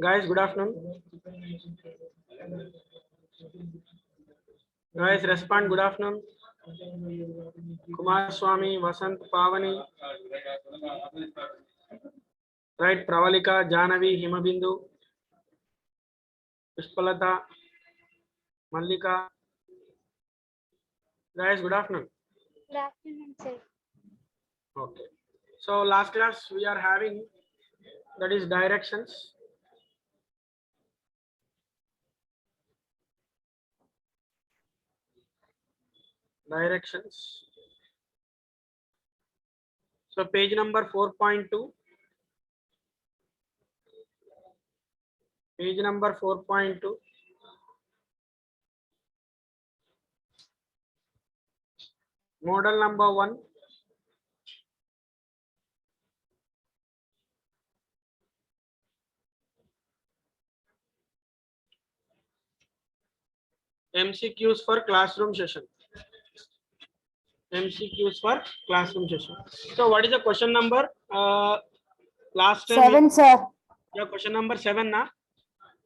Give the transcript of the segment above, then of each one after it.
Guys, good afternoon. Guys, respond. Good afternoon. Kumar Swami, Vasant, Pavani. Right, Pravalika, Janavi, Himabindu, Pushpalata, Mallika. Guys, good afternoon. Good afternoon, sir. Okay. So last class we are having, that is directions. Directions. So page number 4.2. Page number 4.2. Model number 1. MCQs for classroom session. MCQs for classroom session. So what is the question number? Last time 7, sir. yeah, question number 7 na?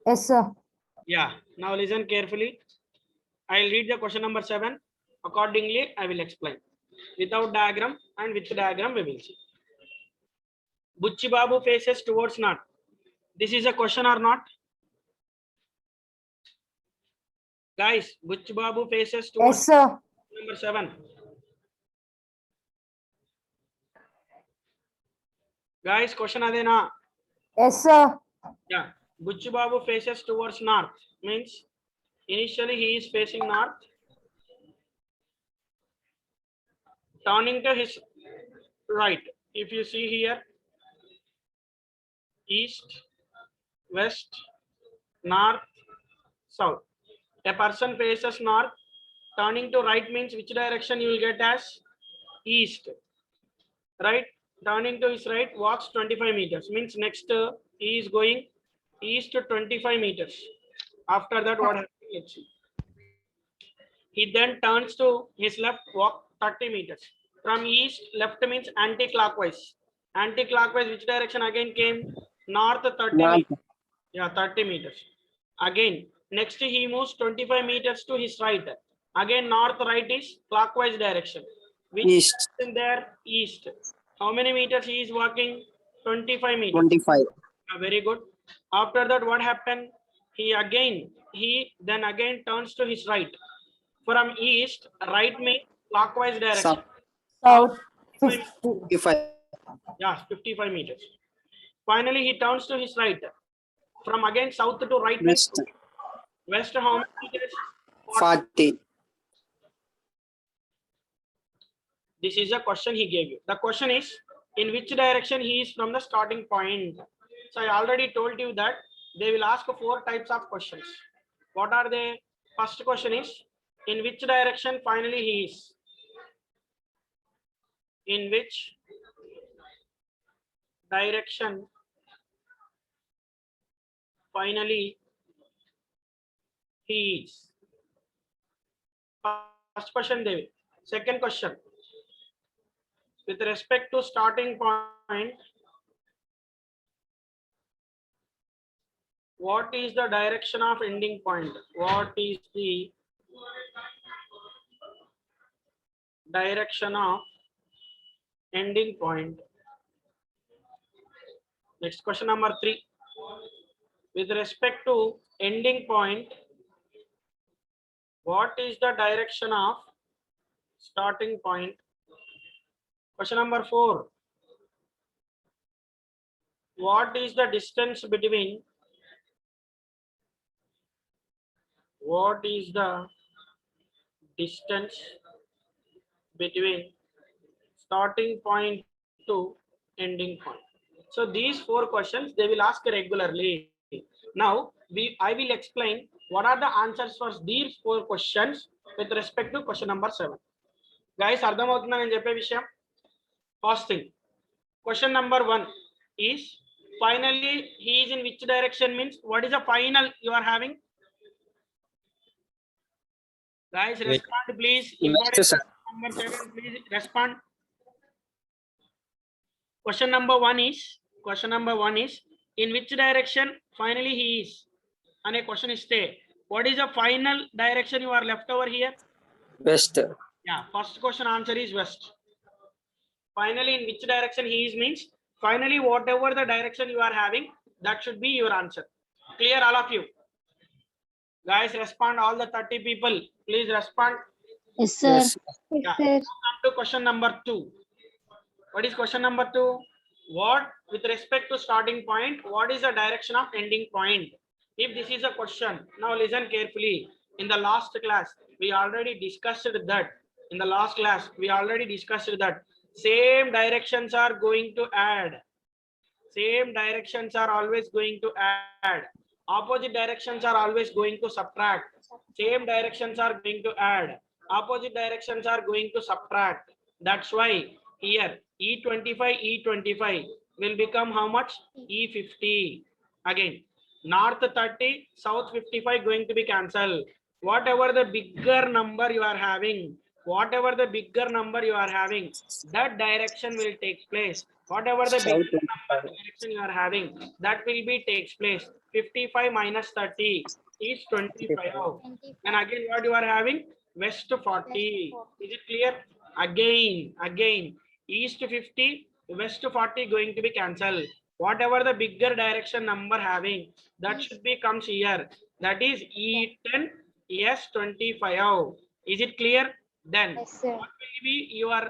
Yes, sir. Yeah. Now listen carefully. I will read the question number 7. Accordingly, I will explain. Without diagram and with diagram we will see. Buchi Babu faces towards north. This is a question or not? Guys, Buchi Babu faces towards Yes, sir. number 7. Guys, question adena? Yes, sir. Yeah. Buchi Babu faces towards north. Means initially he is facing north. Turning to his right. If you see here, east, west, north, south. A person faces north. Turning to right means which direction you will get as east. Right? Turning to his right, walks 25 meters. Means next he is going east to 25 meters. After that, what happens? Let's see. He then turns to his left, walk 30 meters. From east, left means anti-clockwise. Anti-clockwise, which direction again came? North 30 meters. Yeah, 30 meters. Again, next he moves 25 meters to his right. Again, north right is clockwise direction. Which East. direction there? East. How many meters he is walking? 25 meters. 25. Very good. After that, what happened? He then again turns to his right. From east, right means clockwise direction. South. 55 55. Yeah, 55 meters. Finally, he turns to his right. From again south to right means West. west how many meters? 40. This is a question he gave you. The question is, in which direction he is from the starting point? So I already told you that they will ask 4 types of questions. What are they? First question is, in which direction finally he is? In which direction finally he is? First question, David. Second question, with respect to starting point, what is the direction of ending point? What is the direction of ending point? Next question number 3. With respect to ending point, what is the direction of starting point? Question number 4. What is the distance between starting point to ending point? So these 4 questions they will ask regularly. Now I will explain what are the answers for these 4 questions with respect to question number 7. Guys, అర్థమవుతుందా నేను చెప్పే విషయం? First thing, question number 1 is finally he is in which direction means what is the final you are having? Guys, respond please. Important number 7, please respond. Question number one is in which direction finally he is? And a question is stay. What is the final direction you are left over here? West. Yeah, first question answer is west. Finally, in which direction he is means finally whatever the direction you are having, that should be your answer. Clear all of you? Guys, respond all the 30 people. Please respond. Yes, sir. Yes. Yes, Yeah. sir. Come to question number 2. What is question number 2? What, with respect to starting point, what is the direction of ending point? If this is a question, now listen carefully. In the last class, we already discussed that. In the last class, we already discussed that. Same directions are going to add. Same directions are always going to add. Opposite directions are always going to subtract. Same directions are going to add. Opposite directions are going to subtract. That's why here E25 will become how much? E50. Again, north 30, south 55 going to be cancelled. Whatever the bigger number you are having, whatever the bigger number you are having, that direction will take place. Whatever the South bigger 25. number direction you are having, that will be takes place. 55 minus 30 is 25. And again, what you are having? West 40. Is it clear? Again, east 50, west 40 going to be cancelled. Whatever the bigger direction number having, that should be comes here. That is E10, S25. Is it clear? Then Yes, sir. what will be your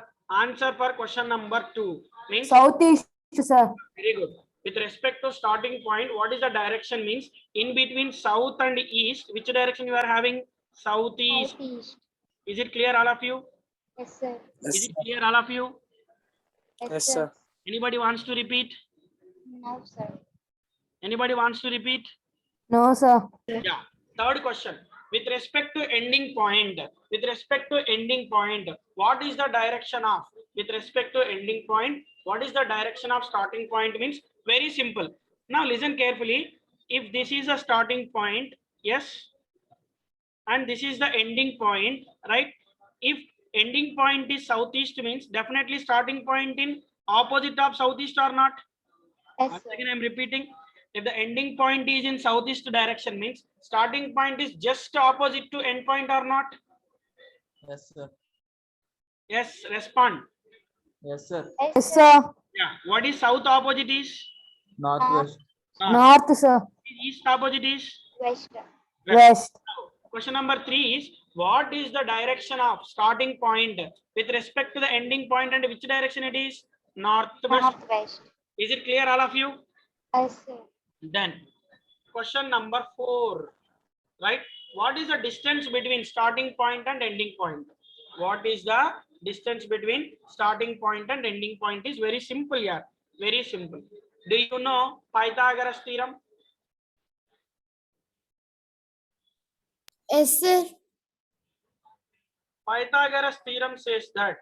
answer for question number 2? Means Southeast, sir. very good. With respect to starting point, what is the direction means? In between south and east, which direction you are having? Southeast. Southeast. Is it clear all of you? Yes, sir. Is Yes, it clear all of you? Yes, yes, sir. sir. Anybody wants to repeat? No, sir. Anybody wants to repeat? No, sir. Yeah. Third question. With respect to ending point, what is the direction of? With respect to ending point, what is the direction of starting point means? Very simple. Now listen carefully. If this is a starting point, yes, and this is the ending point, right? If ending point is southeast means definitely starting point in opposite of southeast or not? Yes, Once sir. again, I'm repeating. If the ending point is in southeast direction means starting point is just opposite to end point or not? Yes, sir. Yes, respond. Yes, sir. Yes, sir. Yeah. What is south opposite is? Northwest. North, sir. East opposite is? West. West. Question number 3 is what is the direction of starting point with respect to the ending point and which direction it is? Northwest. Northwest. Is it clear all of you? Yes, sir. Then question number 4, right? What is the distance between starting point and ending point? What is the distance between starting point and ending point is very simple here. Very simple. Do you know Pythagoras theorem? Yes, sir. Pythagoras theorem says that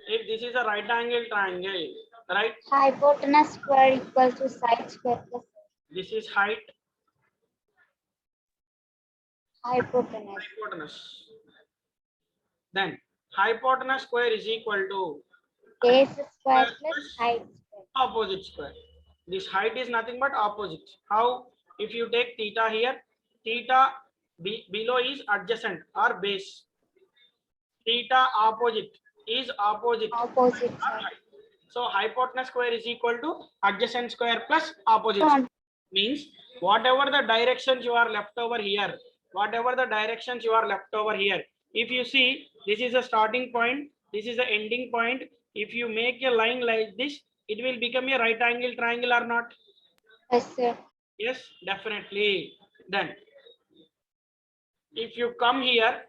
if this is a right angle triangle, right? Hypotenuse square equals to side square plus This is height, hypotenuse. Then hypotenuse square is equal to Base square plus height square. opposite square. This height is nothing but opposite. How? If you take theta here, theta below is adjacent or base. Theta opposite is opposite. Opposite or side. height. So hypotenuse square is equal to adjacent square plus opposite Front. square. Means whatever the directions you are left over here, if you see this is a starting point, this is the ending point. If you make a line like this, it will become a right angle triangle or not? Yes, sir. Yes, definitely. Then if you come here,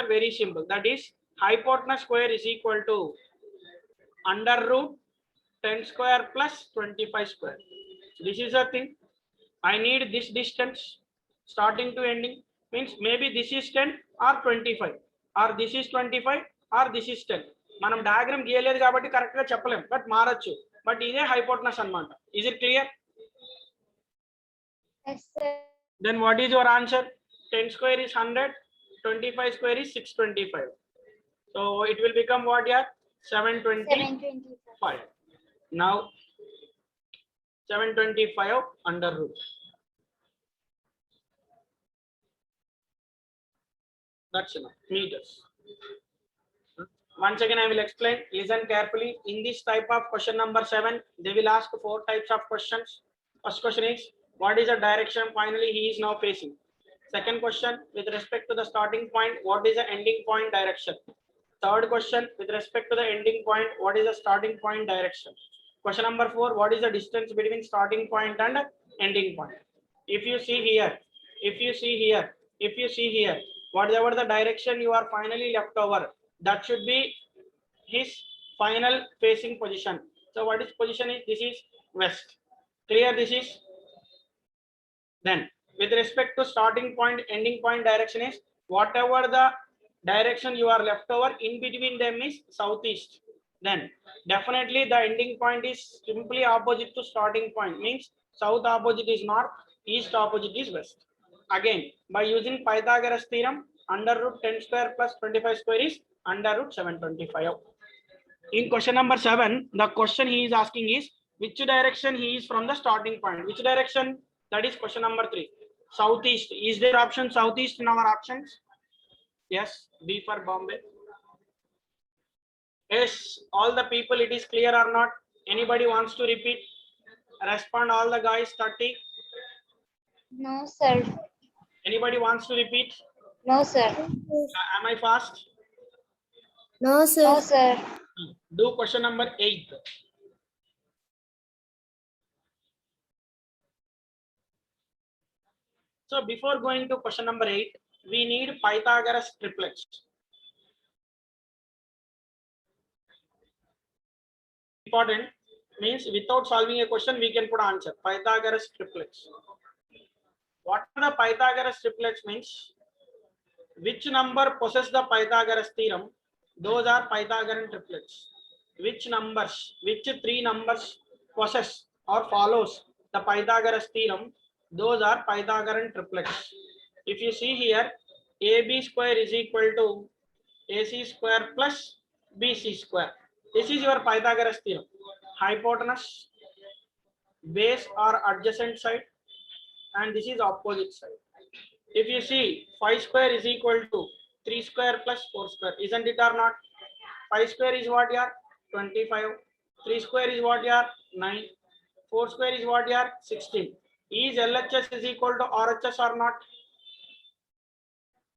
very simple. That is hypotenuse square is equal to under root 10 square plus 25 square. This is a thing. I need this distance starting to ending. Means maybe this is 10 or 25 or this is 25 or this is 10. మనం diagram గీయలేదు కాబట్టి correct గా చెప్పలేం, but మారచ్చు. But ఇదే hypotenuse అన్నమాట. Is it clear? Yes, sir. Then what is your answer? 10 square is 100, 25 square is 625. So it will become what here? 725. 725. Now 725 under root. That's enough. Meters. Once again, I will explain. Listen carefully. In this type of question number 7, they will ask 4 types of questions. First question is, what is the direction finally he is now facing? Second question, with respect to the starting point, what is the ending point direction? Third question, with respect to the ending point, what is the starting point direction? Question number 4, what is the distance between starting point and ending point? If you see here, whatever the direction you are finally left over, that should be his final facing position. So what is position is, this is west. Clear? This is. Then with respect to starting point, ending point direction is whatever the direction you are left over, in between them is southeast. Then definitely the ending point is simply opposite to starting point, means south opposite is north, east opposite is west. Again, by using Pythagoras theorem, under root 10 square plus 25 square is under root 725. In question number 7, the question he is asking is which direction he is from the starting point. Which direction? That is question number 3. Southeast. Is there option southeast in our options? Yes. B for Bombay. Yes. All the people, it is clear or not? Anybody wants to repeat? Respond all the guys. 30. No, sir. Anybody wants to repeat? No, sir. Am I fast? No, No, sir. sir. Do question number 8. So before going to question number 8, we need Pythagoras triplets. Important, means without solving a question we can put answer. Pythagoras triplets. What are the Pythagoras triplets means? Which number possess the Pythagoras theorem? Those are Pythagorean triplets. Which numbers, which 3 numbers possess or follows the Pythagoras theorem? Those are Pythagorean triplets. If you see here, AB square is equal to AC square plus BC square. This is your Pythagoras theorem. Hypotenuse, base or adjacent side, and this is opposite side. If you see, 5 square is equal to 3 square plus 4 square, isn't it or not? 5 square is what here? 25. 3 square is what here? 9. 4 square is what here? 16. Is LHS is equal to RHS or not?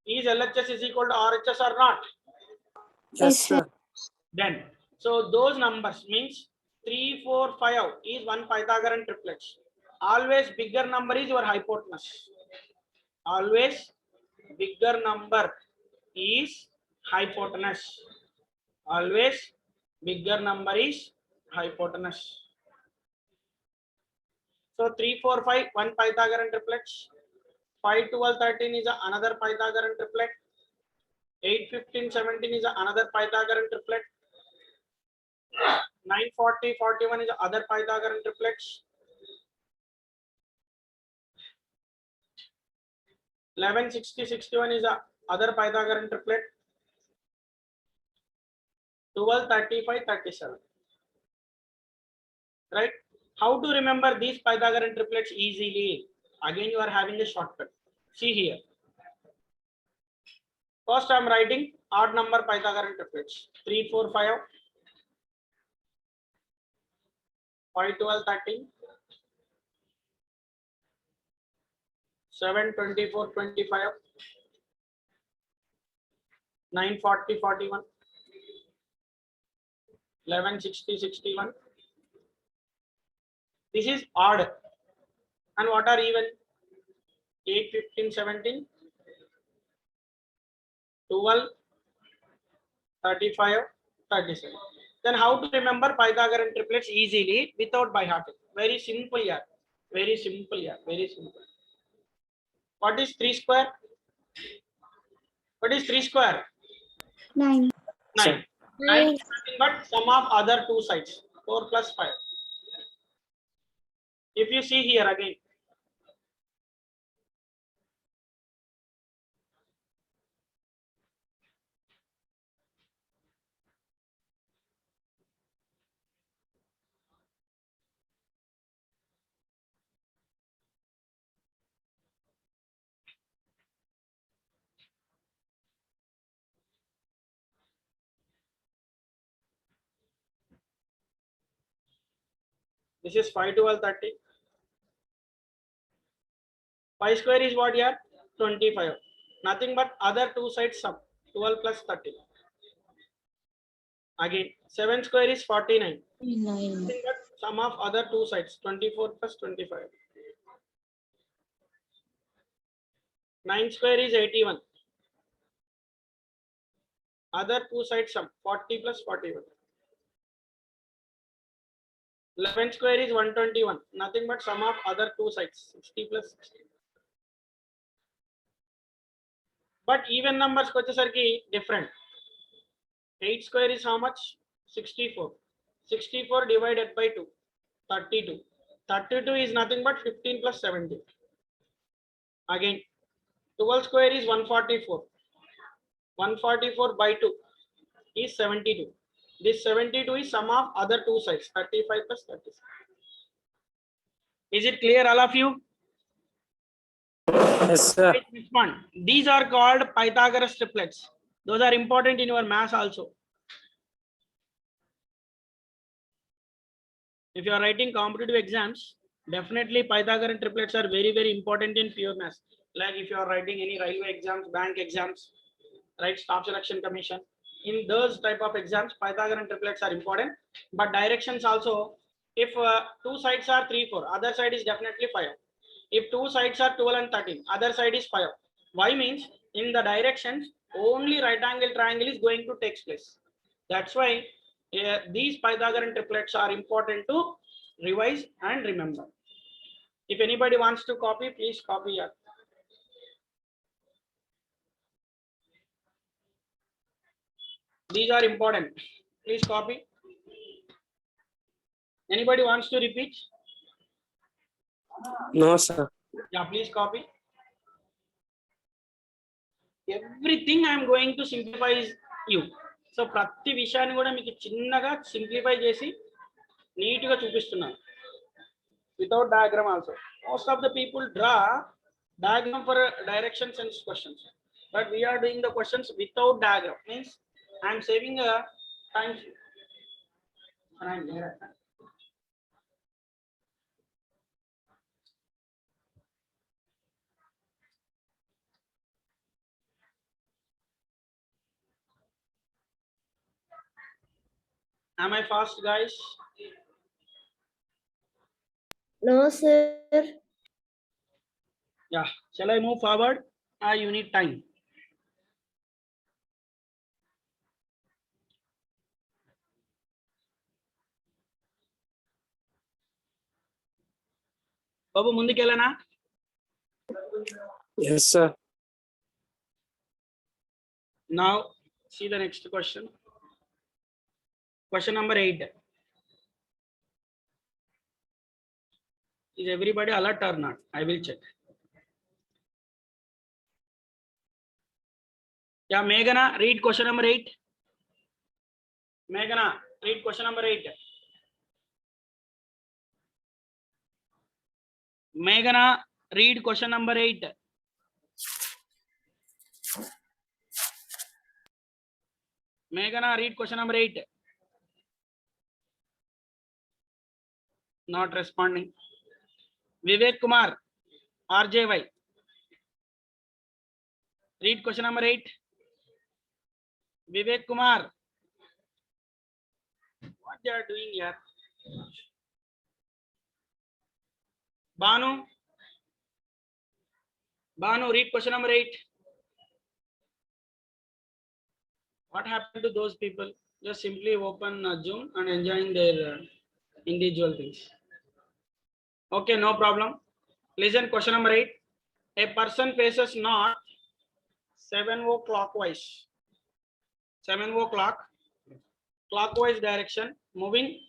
Is LHS is equal to RHS or not? Yes, sir. Then, so those numbers means 3, 4, 5 is one Pythagorean triplet. Always bigger number is your hypotenuse. Always bigger number is hypotenuse. Always bigger number is hypotenuse. So 3, 4, 5, one Pythagorean triplet. 5, 12, 13 is another Pythagorean triplet. 8, 15, 17 is another Pythagorean triplet. 9, 40, 41 is other Pythagorean triplets. 11, 60, 61 is other Pythagorean triplet. 12, 35, 37. Right? How to remember these Pythagorean triplets easily? Again, you are having a shortcut. See here. First, I am writing odd number Pythagorean triplets. 3, 4, 5, 5, 12, 13, 7, 24, 25, 9, 40, 41, 11, 60, 61. This is odd. And what are even? 8, 15, 17, 12, 35, 37. Then how to remember Pythagorean triplets easily without by heart? Very simple here. Very simple here. Very simple. What is 3 square? What is 3 square? 9. 9. 9 is nothing but sum of other two sides. 4 plus 5. If you see here again, This is 5 12 30. 5 square is what here? 25. Nothing but other two sides sum. 12 plus 30. Again, 7 square is 49. 9. Nothing but sum of other two sides. 24 plus 25. 9 square is 81. Other two sides sum. 40 plus 41. 11 square is 121. Nothing but sum of other two sides. 60 plus 60. But even numbers kochesariki different. 8 square is how much? 64. 64 divided by 2. 32. 32 is nothing but 15 plus 70. Again, 12 square is 144. 144 by 2 is 72. This 72 is sum of other two sides. 35 plus 36. Is it clear, all of you? Yes, sir. This one. These are called Pythagoras triplets. Those are important in your maths also. If you are writing competitive exams, definitely Pythagorean triplets are very, very important in pure maths. Like if you are writing any railway exams, bank exams, right, staff selection commission, in those type of exams, Pythagorean triplets are important. But directions also, if two sides are 3 4, other side is definitely 5. If two sides are 12 and 13, other side is 5. Why means in the directions only right angle triangle is going to take place. That's why these Pythagorean triplets are important to revise and remember. If anybody wants to copy, please copy here. These are important. Please copy. Anybody wants to repeat? No, sir. Yeah, please copy. Everything I am going to simplify you. So ప్రతి విషయాన్ని కూడా మీకు చిన్నగా simplify చేసి neat గా చూపిస్తున్నాను. Without diagram also. Most of the people draw diagram for direction sense questions, but we are doing the questions without diagram. Means I am saving a time. Am I fast, guys? No, sir. Yeah. Shall I move forward? You need time. Babu, mundukelana? Yes, sir. Now, see the next question. Question number 8. Is everybody alert or not? I will check. Yeah, Meghana, read question number 8. Meghana, read question number 8. Meghana, read question number 8. Meghana, read question number 8. Not responding. Vivek Kumar, RJY. Read question number 8. Vivek Kumar. What they are doing here? Banu. Banu, read question number 8. What happened to those people? Just simply open Zoom and enjoying their individual things. Okay, no problem. Listen, question number 8. A person faces north 7 clockwise. 7 clockwise direction, moving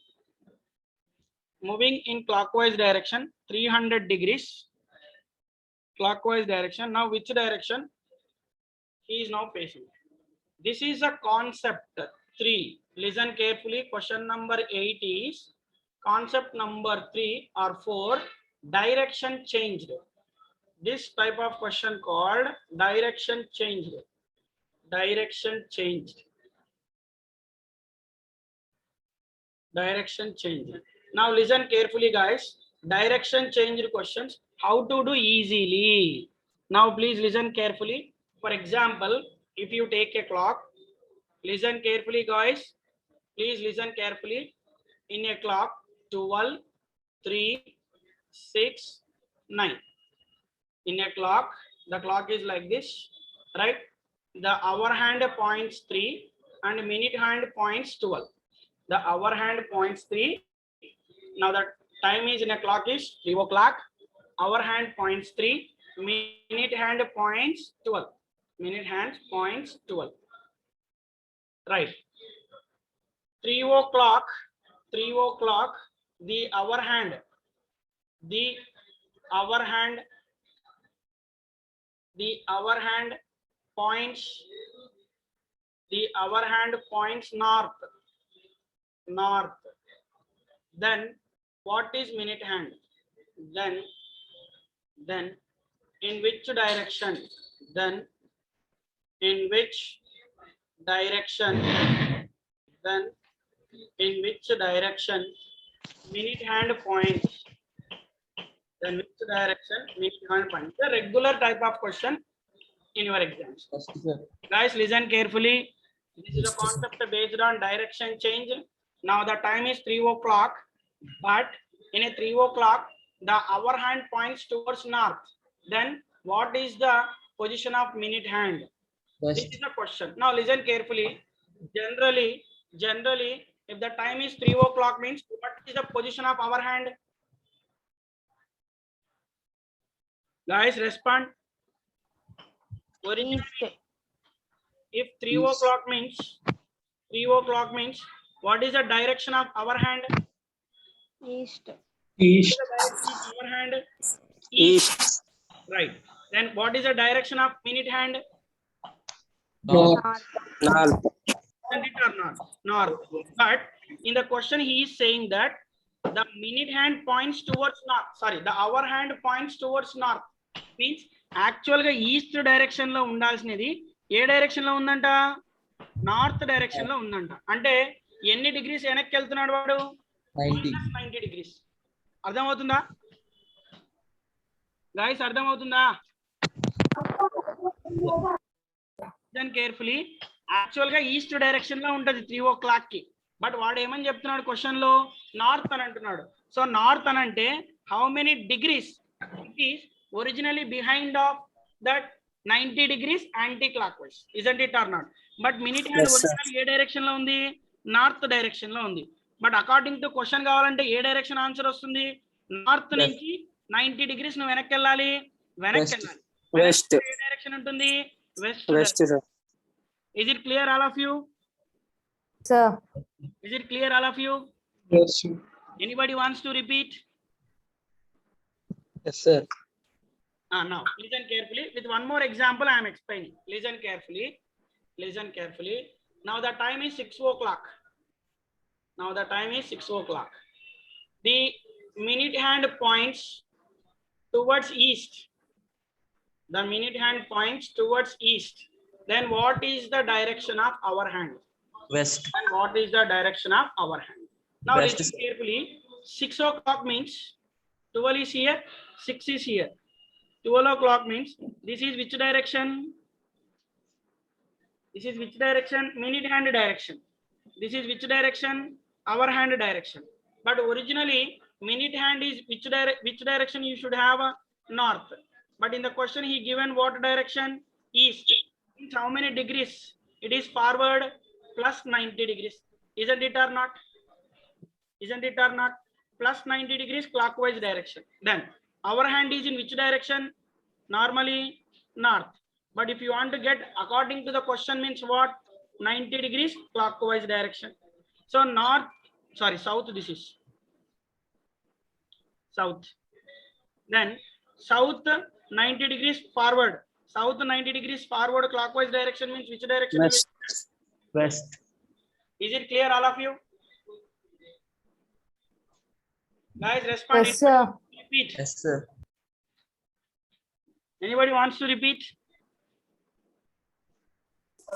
in clockwise direction 300 degrees. Clockwise direction. Now, which direction he is now facing? This is a concept 3. Listen carefully. Question number 8 is concept number 3 or 4. Direction changed. This type of question called direction changed. Direction changed. Direction changed. Now listen carefully, guys. Direction change questions. How to do easily. Now please listen carefully. For example, if you take a clock, listen carefully, guys. Please listen carefully. In a clock, 12, 3, 6, 9. In a clock, the clock is like this, right? The hour hand points 3 and minute hand points 12. The hour hand points 3. Now the time is in a clock is 3 o'clock. Hour hand points 3. Minute hand points 12. Minute hand points 12. Right. 3 o'clock. 3 o'clock. The hour hand. The hour hand. The hour hand points. The hour hand points north. North. Then what is minute hand? Then in which direction? Then in which direction? Then in which direction minute hand points? Then which direction minute hand points? The regular type of question in your exams. Yes, sir. Guys, listen carefully. This is a concept based on direction change. Now the time is 3 o'clock, but in a 3 o'clock, the hour hand points towards north. Then what is the position of minute hand? This West. is the question. Now listen carefully. Generally, if the time is 3 o'clock means what is the position of hour hand? Guys, respond. Originally, if 3 East. o'clock means what is the direction of our hand? East. East. What is the direction of our hand? East. Right. Then what is the direction of minute hand? North. North. Isn't it or not? North. But in the question he is saying that the minute hand points towards north. Sorry, the hour hand points towards north. Means actual గా east direction లో ఉండాల్సినది ఏ direction లో ఉందంట? North direction లో ఉందంట. అంటే ఎన్ని degrees వెనక్కి వెళ్తున్నాడు వాడు? 90. 90 డిగ్రీస్. అర్థమవుతుందా గైస్? అర్థమవుతుందా? కేర్ఫుల్లీ. యాక్చువల్ గా ఈస్ట్ డైరెక్షన్ లో ఉంటది 3 o'clock కి. బట్ వాడు ఏమని చెప్తున్నాడు క్వశ్చన్ లో? నార్త్ అని అంటున్నాడు. సో నార్త్ అని అంటే how many degrees it is originally behind of that 90 degrees anti clock wise. Isn't it or not? But minute hand Yes, sir. Original A direction లో ఉంది? నార్త్ డైరెక్షన్ లో ఉంది. But according to question కావాలంటే ఏ direction answer వస్తుంది? North Yes. నుంచి 90 degrees నువ్వు వెనక్కి వెళ్ళాలి. వెనక్కి West. వెళ్ళాలి. West. ఏ డైరెక్షన్ ఉంటుంది? West. West, sir. Is it clear all of you? Sir. Is it clear all of you? Yes, sir. Anybody wants to repeat? Yes, sir. Now listen carefully. With one more example I am explaining. Listen carefully. Listen carefully. Now the time is 6 o'clock. Now the time is 6 o'clock. The minute hand points towards east. The minute hand points towards east. Then what is the direction of our hand? West. And what is the direction of our hand? Now West, listen sir. carefully. 6 o'clock means 12 is here, 6 is here. 12 o'clock means this is which direction? This is which direction? Minute hand direction. This is which direction? Our hand direction. But originally minute hand is which direction you should have? North. But in the question he given what direction? East. Means how many degrees? It is forward plus 90 degrees. Isn't it or not? Isn't it or not? Plus 90 degrees clockwise direction. Then our hand is in which direction? Normally north. But if you want to get according to the question means what? 90 degrees clockwise direction. So north, sorry, south, this is south. Then south 90 degrees forward. South 90 degrees forward clockwise direction means which direction? West. West. Is it clear all of you? Guys, respond. Yes, sir. Repeat. Yes, sir. Anybody wants to repeat?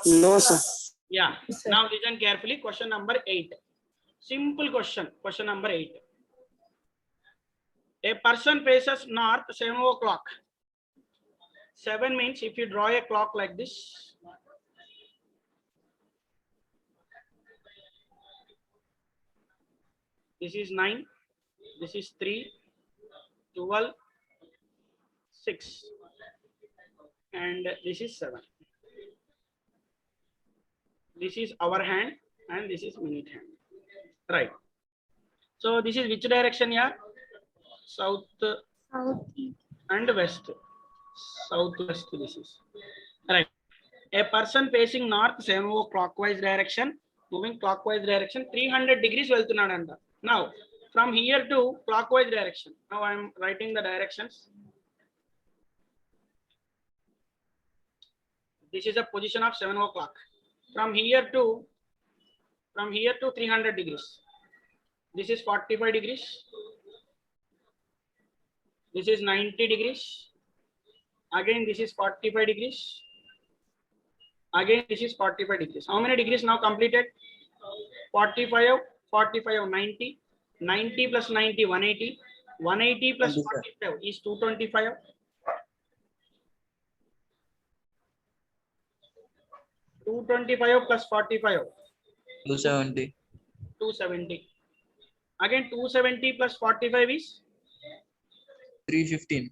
No, sir. Yeah. Now listen carefully. Question number 8. Simple question. Question number 8. A person faces north 7 o'clock. 7 means if you draw a clock like this, this is 9, this is 3, 12, 6, and this is 7. This is our hand and this is minute hand. Right. So this is which direction here? South South. and west. Southwest this is. Right. A person facing north 7 clockwise direction, moving clockwise direction, 300 degrees వెళ్తున్నాడంట. Now from here to clockwise direction. Now I am writing the directions. This is a position of 7 o'clock. From here to 300 degrees. This is 45 degrees. This is 90 degrees. Again, this is 45 degrees. Again, this is 45 degrees. How many degrees now completed? 45, 45, 90. 90 plus 90, 180. 180 plus 45 is 225. 225 plus 45. 270. 270. Again, 270 plus 45 is 315.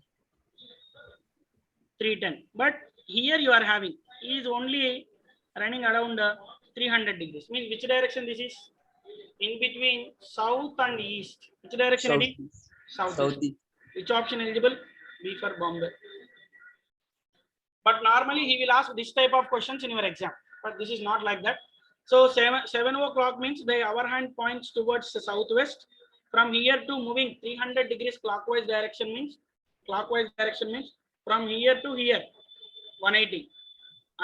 310. But here you are having, he is only running around 300 degrees. Means which direction this is? In between south and east. Which direction it is? South. Southeast. Which option eligible? B for Bombay. But normally he will ask this type of questions in your exam. But this is not like that. So 7 o'clock means the our hand points towards the southwest. From here to moving 300 degrees clockwise direction means from here to here 180.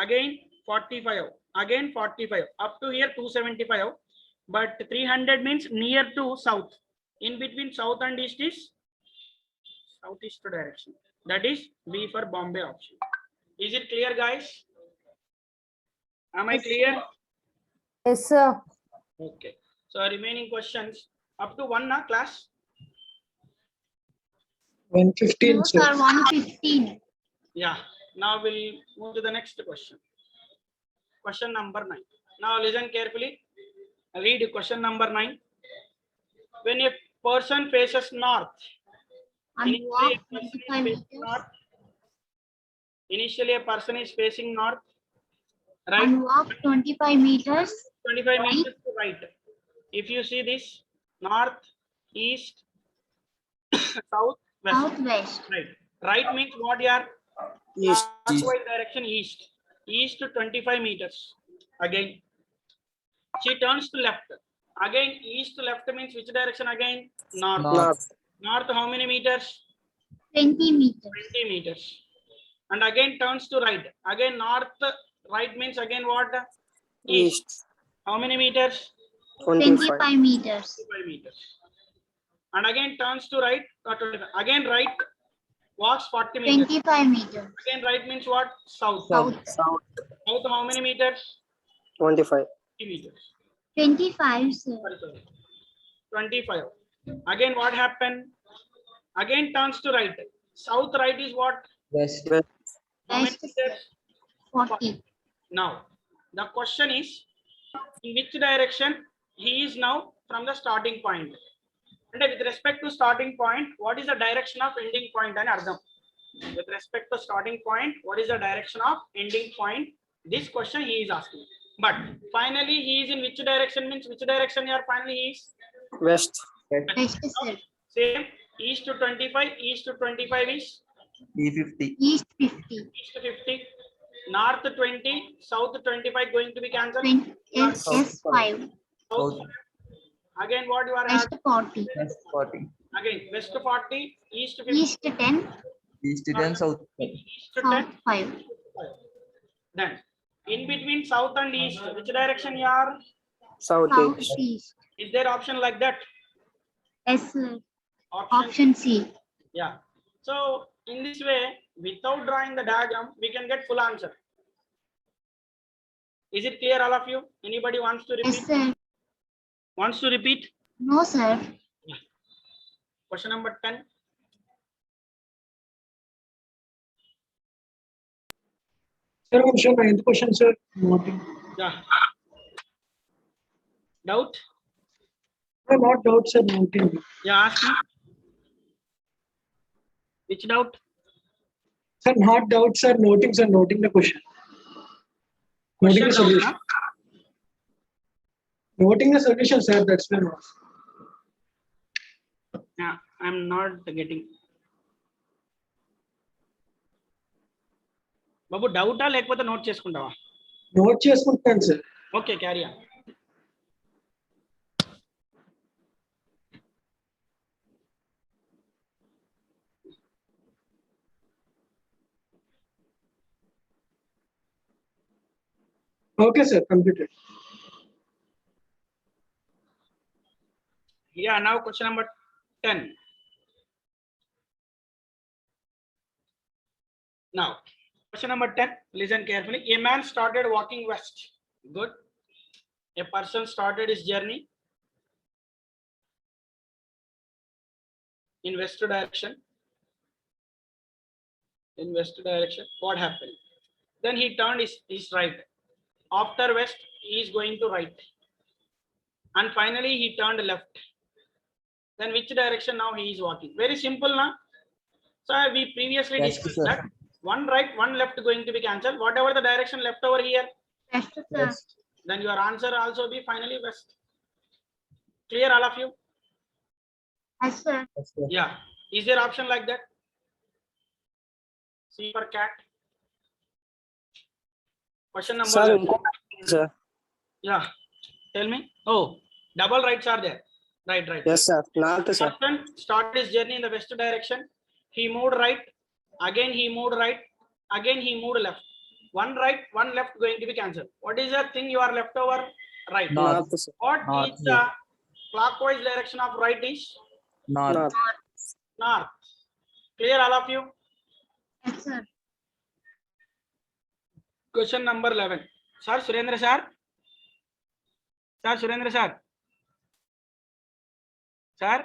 Again 45. Again 45. Up to here 275. But 300 means near to south. In between south and east is southeast direction. That is B for Bombay option. Is it clear, guys? Am I clear? Yes, sir. Okay. So remaining questions up to 1 na class? 115, No, sir. sir, 115. Yeah. Now we'll move to the next question. Question number 9. Now listen carefully. Read question number 9. When a person faces north, And walk initially a person is facing north, right? And walk 25 meters. 25 meters to right. If you see this, north, east, south, west. Southwest. Right. Right means what you are? East. Clockwise direction east. East to 25 meters. Again, she turns to left. Again, east to left means which direction again? North. North. North how many meters? 20 meters. 20 meters. And again turns to right. Again north, right means again what? East. East. How many meters? 25. 25 meters. 25 meters. And again turns to right. 25. Again right, walks 40 meters. 25 meters. Again right means what? South. South. South. South how many meters? 25. 50 meters. 25, sir. Sorry. 25. Again what happened? Again turns to right. South right is what? West. West. How many West. meters? 40. Now, the question is, in which direction he is now from the starting point? And with respect to starting point, what is the direction of ending point? And Ardham. With respect to starting point, what is the direction of ending point? This question he is asking. But finally, he is in which direction means which direction here finally he is? West. West, sir. Same, east to 25, east to 25 is E50. East 50. east to 50, north 20, south 25 going to be cancelled. 20. S5. South. Again, what you are West having? 40. West 40. Again, west 40, east 50, East 10. East 10, South 10. east 10. South 5. Then, in between south and east, which direction you are? Southeast. Southeast. Is there option like that? S, sir. Option. Option C. Yeah. So, in this way, without drawing the diagram, we can get full answer. Is it clear, all of you? Anybody wants to Yes, repeat? sir. Wants to repeat? No, sir. Question number 10. Sir, option 9th question, sir. Noting. Yeah. Doubt? No, not doubt, sir. Noting. Yeah, ask me. Which doubt? Sir, not doubt, sir. Noting, sir. Noting the question. Noting Question the doubt, solution. huh? Noting the solution, sir. That's my mark. Yeah, I'm not getting. బాబు డౌటా లేకపోతే note చేసుకుంటావా? Note చేసుకుంటాను, sir. Okay, carry on. Okay, sir. Completed. Yeah, now question number 10. Now, question number 10, listen carefully. A man started walking west. Good. A person started his journey in west direction. In west direction, what happened? Then he turned his right. After west, he is going to right. And finally, he turned left. Then which direction now he is walking? Very simple, na? So we previously Yes, discussed sir. that one right, one left going to be cancelled. Whatever the direction left over here, West, sir. Yes. then your answer also be finally west. Clear, all of you? Yes, sir. Yes, sir. Yeah. Is there option like that? C for cat. Question number Sir, 11. sir. Yeah. Tell me. Oh, double rights are there. Right. Yes, sir. North, sir. Person started his journey in the west direction. He moved right. Again he moved right. Again he moved left. One right, one left going to be cancelled. What is the thing you are left over? Right. North. North, sir. What North, is the clockwise direction of right is? North. North. North. Clear, all of you? Yes, sir. Question number 11. Sir, Surendra sir. Sir, Surendra sir. Sir.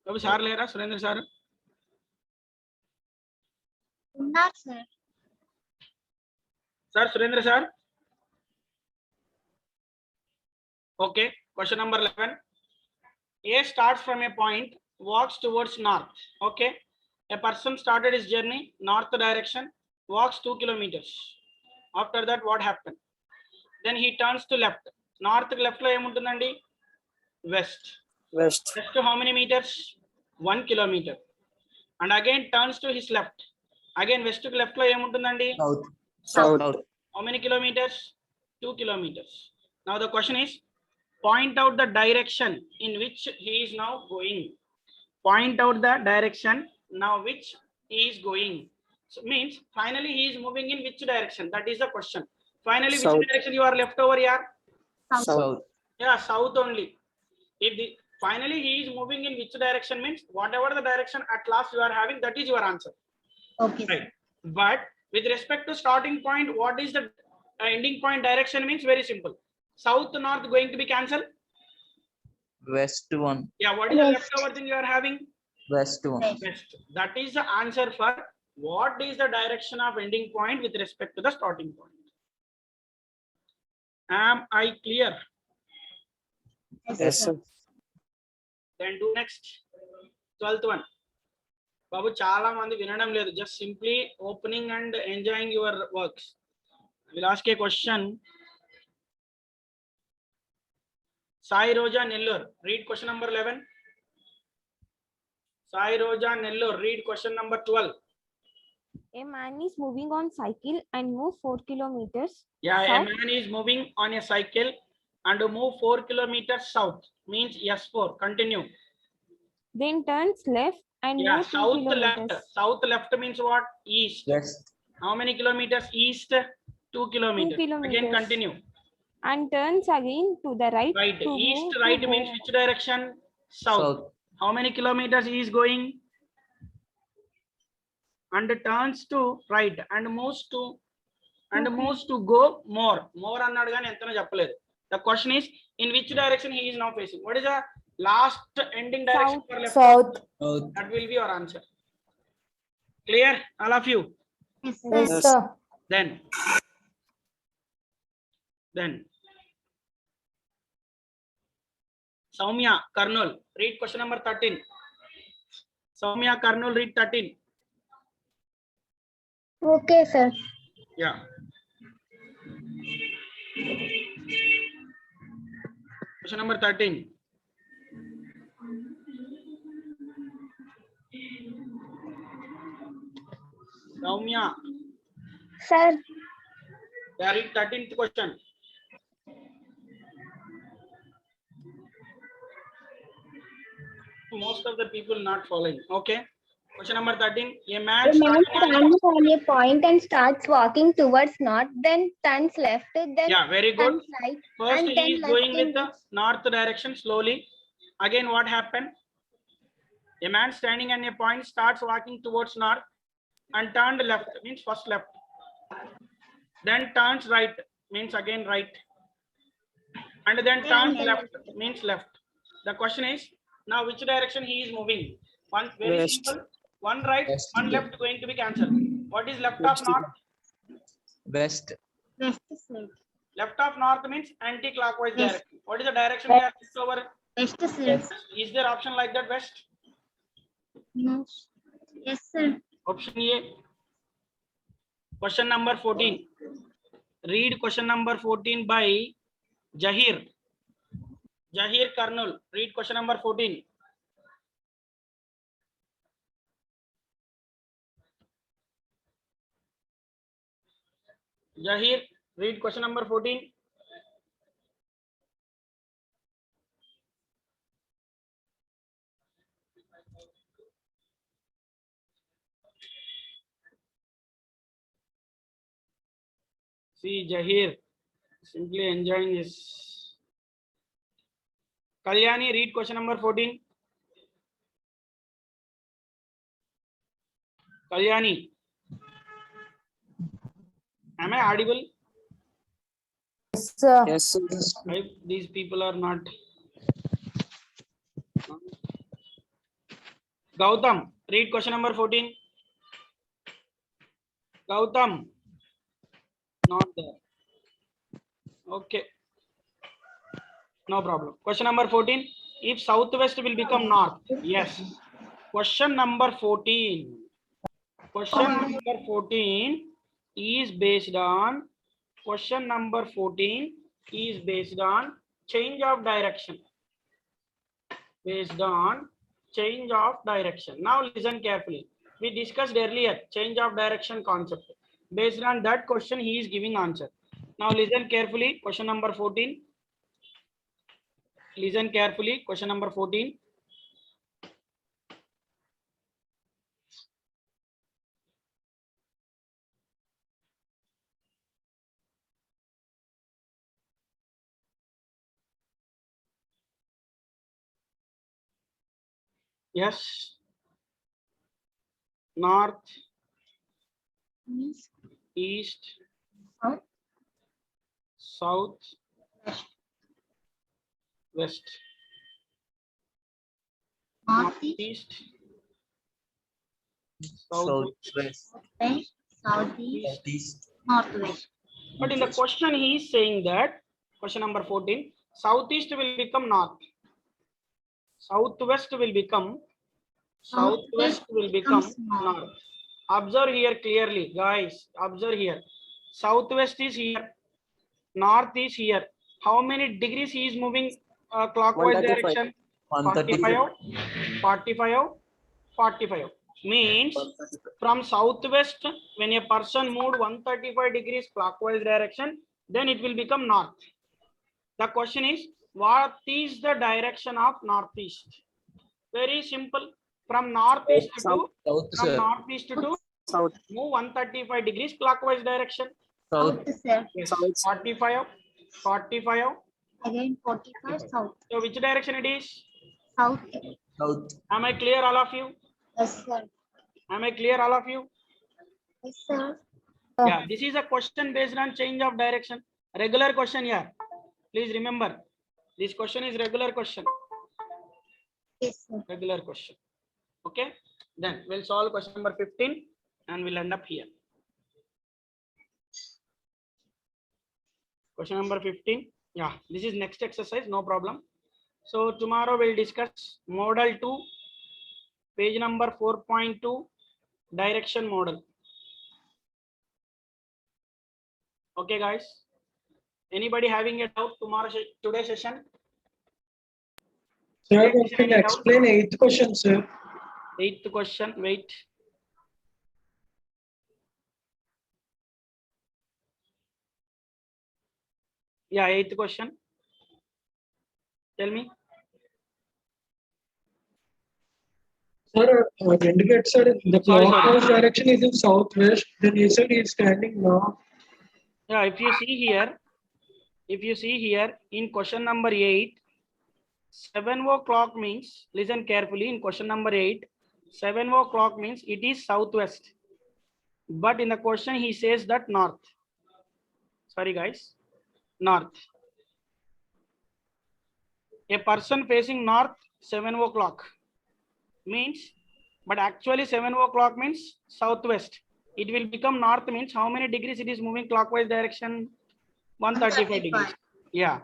Babu sir lera Surendra sir. Unnar, sir. Sir, Surendra sir. Okay. Question number 11. A starts from a point, walks towards north. Okay. A person started his journey north direction, walks 2 kilometers. After that, what happened? Then he turns to left. North left lo emuntundandi? West. West. West to how many meters? 1 kilometer. And again turns to his left. Again west to left lo emuntundandi? South. South. South. How many kilometers? 2 kilometers. Now the question is, point out the direction in which he is now going. Point out the direction now which he is going. So means finally he is moving in which direction? That is the question. Finally, South. which direction you are left over here? South. South. Yeah, south only. If the finally he is moving in which direction means whatever the direction at last you are having, that is your answer. Okay, sir. Right. But with respect to starting point, what is the ending point direction means very simple. South, north going to be cancelled. West one. Yeah, what is the West. leftover thing you are having? West one. West. West. That is the answer for what is the direction of ending point with respect to the starting point. Am I clear? Yes, sir. Then do next. 12th one. Babu, chala mandi vinadam ledu. Just simply opening and enjoying your works. I will ask a question. Sai Roja Nellore, read question number 11. Sai Roja Nellore, read question number 12. A man is moving on cycle and move 4 kilometers. Yeah, a south. man is moving on a cycle and move 4 kilometers south. Means S4. Continue. Then turns left and Yeah, move 2 south kilometers. left. South left means what? East. West. How many kilometers? East. 2 kilometers. Again, kilometers. continue. And turns again to the right. Right. to East move to right home. means which direction? South. South. How many kilometers he is going? And turns to right and moves to go more. More annadu gaani entana cheppaledu. The question is in which direction he is now facing. What is the last ending direction South. for left? South. South. That will be your answer. Clear, all of you? Yes, sir. Yes, Yes. sir. Then Soumya Karnul, read question number 13. Soumya Karnul, read 13. Okay, sir. Yeah. Question number 13. Soumya, Sir. yeah, read 13th question. Most of the people not following. Okay. Question number 13. A man A man standing stands on a point and starts walking towards north, then turns left, then yeah, very good. turns right, First, and he then is left going in with the which north direction slowly. Again, what happened? A man standing at a point starts walking towards north and turned left, means first left. Then turns right, means again right. And then turns left, means left. The question is, now which direction he is moving? One very West. simple, one right, West. one left going to be cancelled. What is left of West. north? West. west side. Left of north means anti-clockwise Yes. direction. What is the direction we are over? West side. West. Is there option like that, west? No. Yes, sir. Option A. Question number 14. Read question number 14 by Jahir. Jahir Karnul. Read question number 14. Jahir, read question number 14. See Jahir simply enjoying his. Kalyani, read question number 14. Kalyani. Am I audible? Yes, sir. Yes, sir. If these people are not. Gautam, read question number 14. Gautam. Not there. Okay. No problem. Question number 14. If southwest will become north. Yes. Question number 14. Question number 14 is based on change of direction. Based on change of direction. Now listen carefully. We discussed earlier change of direction concept. Based on that question, he is giving answer. Now listen carefully. Question number 14. Listen carefully. Question number 14. Yes. North, east, South. south, west. Northeast, Northeast, Southwest. west, southeast, Southeast. northwest. But in the question, he is saying that question number 14, southeast will become north. Southwest will become north. Observe here clearly, guys. Observe here. Southwest is here. North is here. How many degrees he is moving clockwise 135. direction? 135. 45. Means from southwest, when a person moved 135 degrees clockwise direction, then it will become north. The question is, what is the direction of northeast? Very simple. From northeast to South, sir. South. move 135 degrees clockwise direction. South. Sir. Yes. South. 45. Again 45 south. So which direction it is? South. South. Am I clear, all of you? Yes, sir. Am I clear, all of you? Yes, sir. Yeah, this is a question based on change of direction. Regular question here. Please remember, this question is regular question. Yes, sir. Regular question. Okay. Then we'll solve question number 15 and we'll end up here. Question number 15. Yeah, this is next exercise, no problem. So tomorrow we'll discuss model 2, page number 4.2, direction model. Okay, guys. Anybody having a doubt tomorrow, today's session? Sir, Today's you session, can any doubt? explain eighth question, sir. Eighth question, wait. Yeah, eighth question. Tell me. Sir, indicate, sir, the Sorry. clockwise direction is in southwest. Then he said he is standing north. Yeah, if you see here in question number 8, 7 o'clock means, listen carefully, in question number 8, 7 o'clock means it is southwest. But in the question he says that north. Sorry guys, north. A person facing north, 7 o'clock means, but actually 7 o'clock means southwest. It will become north means how many degrees it is moving clockwise direction? 135 degrees. Yeah,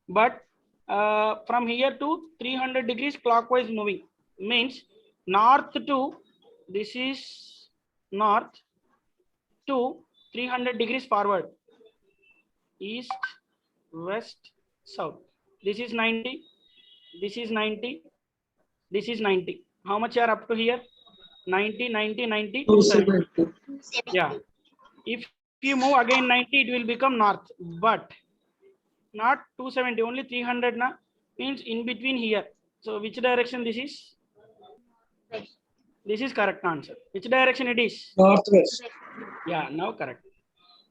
but from here to 300 degrees clockwise moving means north to, this is north to 300 degrees forward, east, west, south. This is 90, this is 90, this is 90. How much are up to here? 90, 90, 90, 270. 270. Yeah, if you move again 90, it will become north, but not 270, only 300 na, means in between here. So which direction this is? This is correct answer. Which direction it is? Northwest. Yeah, now correct.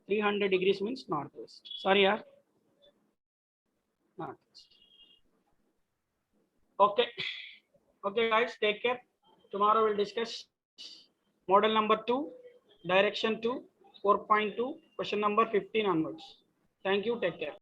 300 degrees means northwest. Sorry, yeah. Northwest. Okay. Okay, guys, take care. Tomorrow we'll discuss model number 2, direction 2, 4.2, question number 15 onwards. Thank you. Take care.